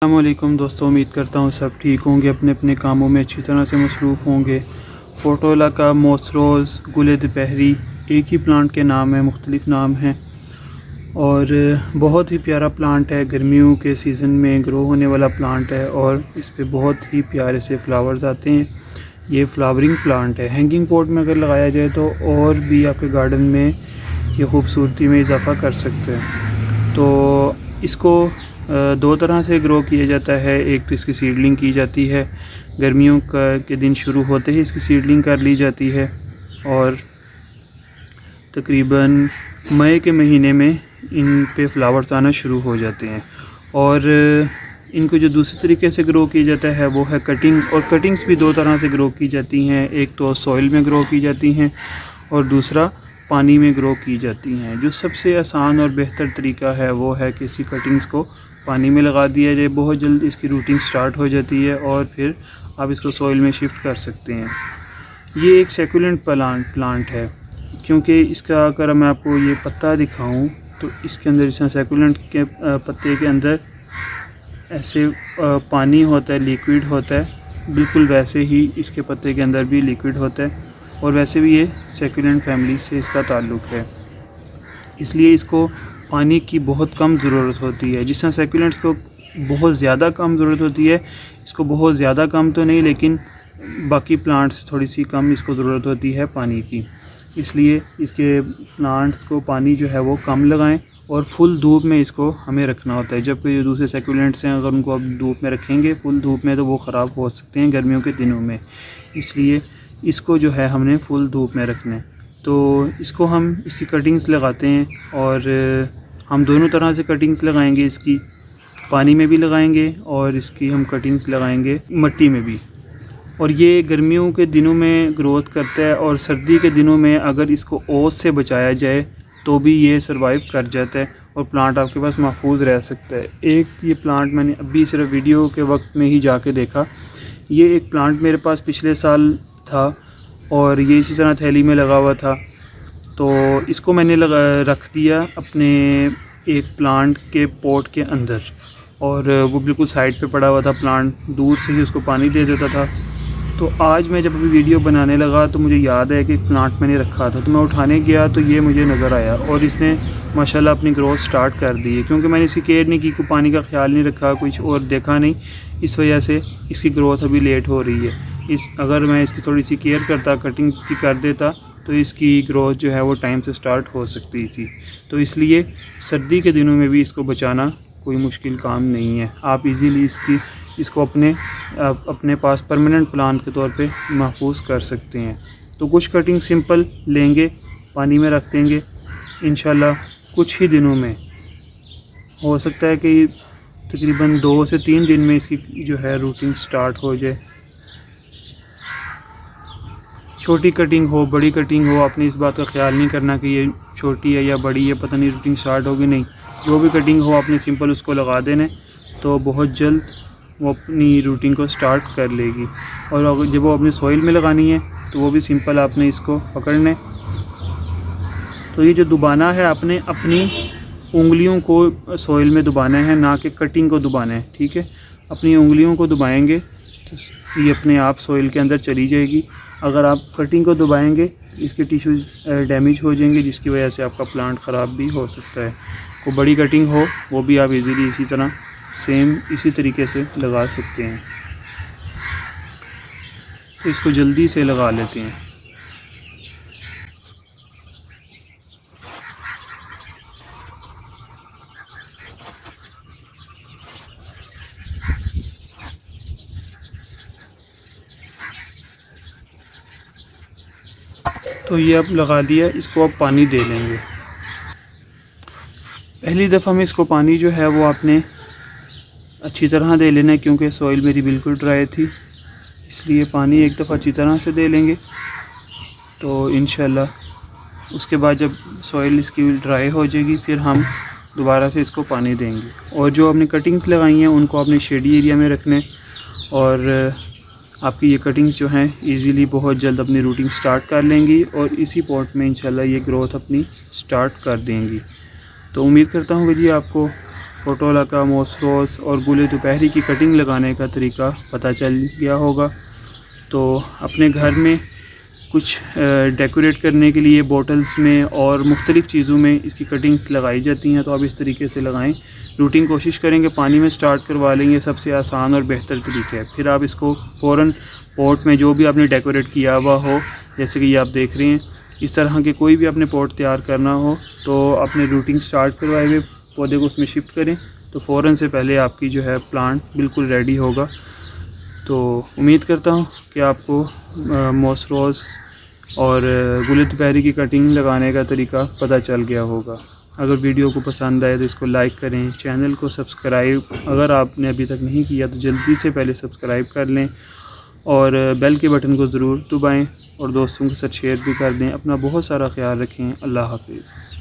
अस्सलामुअलैकुम दोस्तों, उम्मीद करता हूँ सब ठीक होंगे, अपने अपने कामों में अच्छी तरह से मसरूफ़ होंगे। फोटोला का मोसरोज़ गुले दोपहरी एक ही प्लांट के नाम है, मुख्तलिफ़ नाम हैं और बहुत ही प्यारा प्लांट है। गर्मियों के सीज़न में ग्रो होने वाला प्लांट है और इस पे बहुत ही प्यारे से फ्लावर्स आते हैं। ये फ्लावरिंग प्लांट है। हैंगिंग पॉट में अगर लगाया जाए तो और भी आपके गार्डन में ये खूबसूरती में इजाफ़ा कर सकते हैं। तो इसको दो तरह से ग्रो किया जाता है। एक तो इसकी सीडलिंग की जाती है, गर्मियों के दिन शुरू होते ही इसकी सीडलिंग कर ली जाती है और तकरीबन मई के महीने में इन पे फ्लावर्स आना शुरू हो जाते हैं। और इनको जो दूसरे तरीके से ग्रो किया जाता है वो है कटिंग, और कटिंग्स भी दो तरह से ग्रो की जाती हैं। एक तो सॉइल में ग्रो की जाती हैं और दूसरा पानी में ग्रो की जाती हैं। जो सबसे आसान और बेहतर तरीका है वो है कि इसी कटिंग्स को पानी में लगा दिया जाए। बहुत जल्द इसकी रूटिंग स्टार्ट हो जाती है और फिर आप इसको सॉइल में शिफ्ट कर सकते हैं। ये एक सेकुलेंट प्लांट है, क्योंकि इसका अगर मैं आपको ये पत्ता दिखाऊं तो इसके अंदर जैसे सेकुलेंट के पत्ते के अंदर ऐसे पानी होता है, लिक्विड होता है, बिल्कुल वैसे ही इसके पत्ते के अंदर भी लिक्विड होता है और वैसे भी ये सेकुलेंट फैमिली से इसका ताल्लुक़ है। इसलिए इसको पानी की बहुत कम ज़रूरत होती है। जिस तरह सेकुलेंट्स को बहुत ज़्यादा कम ज़रूरत होती है, इसको बहुत ज़्यादा कम तो नहीं, लेकिन बाकी प्लांट्स से थोड़ी सी कम इसको ज़रूरत होती है पानी की। इसलिए इसके प्लांट्स को पानी जो है वो कम लगाएं और फुल धूप में इसको हमें रखना होता है। जबकि जो दूसरे सेकुलेंट्स हैं, अगर उनको आप धूप में रखेंगे फुल धूप में, तो वो ख़राब हो सकते हैं गर्मियों के दिनों में। इसलिए इसको जो है हमने फुल धूप में रखना है। तो इसको हम इसकी कटिंग्स लगाते हैं और हम दोनों तरह से कटिंग्स लगाएंगे। इसकी पानी में भी लगाएंगे और इसकी हम कटिंग्स लगाएंगे मिट्टी में भी। और ये गर्मियों के दिनों में ग्रोथ करता है और सर्दी के दिनों में अगर इसको ओस से बचाया जाए तो भी ये सर्वाइव कर जाता है और प्लांट आपके पास महफूज रह सकता है। एक ये प्लांट मैंने अभी सिर्फ वीडियो के वक्त में ही जाके देखा। ये एक प्लांट मेरे पास पिछले साल था और ये इसी तरह थैली में लगा हुआ था। तो इसको मैंने रख दिया अपने एक प्लांट के पॉट के अंदर और वो बिल्कुल साइड पे पड़ा हुआ था। प्लांट दूर से ही उसको पानी दे देता था। तो आज मैं जब अभी वीडियो बनाने लगा तो मुझे याद है कि एक प्लांट मैंने रखा था, तो मैं उठाने गया तो ये मुझे नज़र आया और इसने माशाल्लाह अपनी ग्रोथ स्टार्ट कर दी है। क्योंकि मैंने इसकी केयर नहीं की, कोई पानी का ख्याल नहीं रखा, कुछ और देखा नहीं, इस वजह से इसकी ग्रोथ अभी लेट हो रही है। अगर मैं इसकी थोड़ी सी केयर करता, कटिंग इसकी कर देता, तो इसकी ग्रोथ जो है वो टाइम से स्टार्ट हो सकती थी। तो इसलिए सर्दी के दिनों में भी इसको बचाना कोई मुश्किल काम नहीं है। आप इजीली इसको अपने पास परमानेंट प्लांट के तौर पे महफूज कर सकते हैं। तो कुछ कटिंग सिंपल लेंगे, पानी में रख देंगे, इंशाल्लाह कुछ ही दिनों में, हो सकता है कि तकरीबन 2 से 3 दिन में इसकी जो है रूटिंग स्टार्ट हो जाए। छोटी कटिंग हो, बड़ी कटिंग हो, आपने इस बात का ख्याल नहीं करना कि ये छोटी है या बड़ी है, पता नहीं रूटिंग स्टार्ट होगी, नहीं। जो भी कटिंग हो आपने सिंपल उसको लगा देना, तो बहुत जल्द वो अपनी रूटिंग को स्टार्ट कर लेगी। और अगर जब वो अपने सॉइल में लगानी है तो वो भी सिंपल आपने इसको पकड़ना है। तो ये जो दबाना है, आपने अपनी उंगलियों को सॉइल में दबाना है, ना कि कटिंग को दबाना है, ठीक है। अपनी उंगलियों को दबाएंगे तो ये अपने आप सॉइल के अंदर चली जाएगी। अगर आप कटिंग को दबाएंगे इसके टिश्यूज़ डैमेज हो जाएंगे, जिसकी वजह से आपका प्लांट ख़राब भी हो सकता है। कोई बड़ी कटिंग हो वो भी आप इजीली इसी तरह सेम इसी तरीके से लगा सकते हैं। तो इसको जल्दी से लगा लेते हैं। तो ये अब लगा दिया, इसको अब पानी दे लेंगे। पहली दफ़ा में इसको पानी जो है वो आपने अच्छी तरह दे लेना है, क्योंकि सॉइल मेरी बिल्कुल ड्राई थी, इसलिए पानी एक दफ़ा अच्छी तरह से दे लेंगे। तो इंशाल्लाह उसके बाद जब सॉइल इसकी ड्राई हो जाएगी फिर हम दोबारा से इसको पानी देंगे। और जो आपने कटिंग्स लगाई हैं उनको आपने शेडी एरिया में रखना है और आपकी ये कटिंग्स जो हैं इजीली बहुत जल्द अपनी रूटिंग स्टार्ट कर लेंगी और इसी पॉट में इंशाल्लाह ये ग्रोथ अपनी स्टार्ट कर देंगी। तो उम्मीद करता हूँ कि जी आपको पोटोला का, मोसरोस और गुले दोपहरी की कटिंग लगाने का तरीका पता चल गया होगा। तो अपने घर में कुछ डेकोरेट करने के लिए बोटल्स में और मुख्तलिफ़ चीज़ों में इसकी कटिंग्स लगाई जाती हैं, तो आप इस तरीके से लगाएं। रूटिंग कोशिश करेंगे पानी में स्टार्ट करवा लेंगे, सबसे आसान और बेहतर तरीका है। फिर आप इसको फ़ौरन पॉट में जो भी आपने डेकोरेट किया हुआ हो, जैसे कि ये आप देख रहे हैं, इस तरह के कोई भी आपने पॉट तैयार करना हो तो अपने रूटिंग स्टार्ट करवाए हुए पौधे को उसमें शिफ्ट करें, तो फ़ौरन से पहले आपकी जो है प्लांट बिल्कुल रेडी होगा। तो उम्मीद करता हूँ कि आपको मोसरोस और गुले दोपहरी की कटिंग लगाने का तरीका पता चल गया होगा। अगर वीडियो को पसंद आए तो इसको लाइक करें, चैनल को सब्सक्राइब अगर आपने अभी तक नहीं किया तो जल्दी से पहले सब्सक्राइब कर लें और बेल के बटन को ज़रूर दबाएं और दोस्तों के साथ शेयर भी कर दें। अपना बहुत सारा ख्याल रखें। अल्लाह हाफिज़।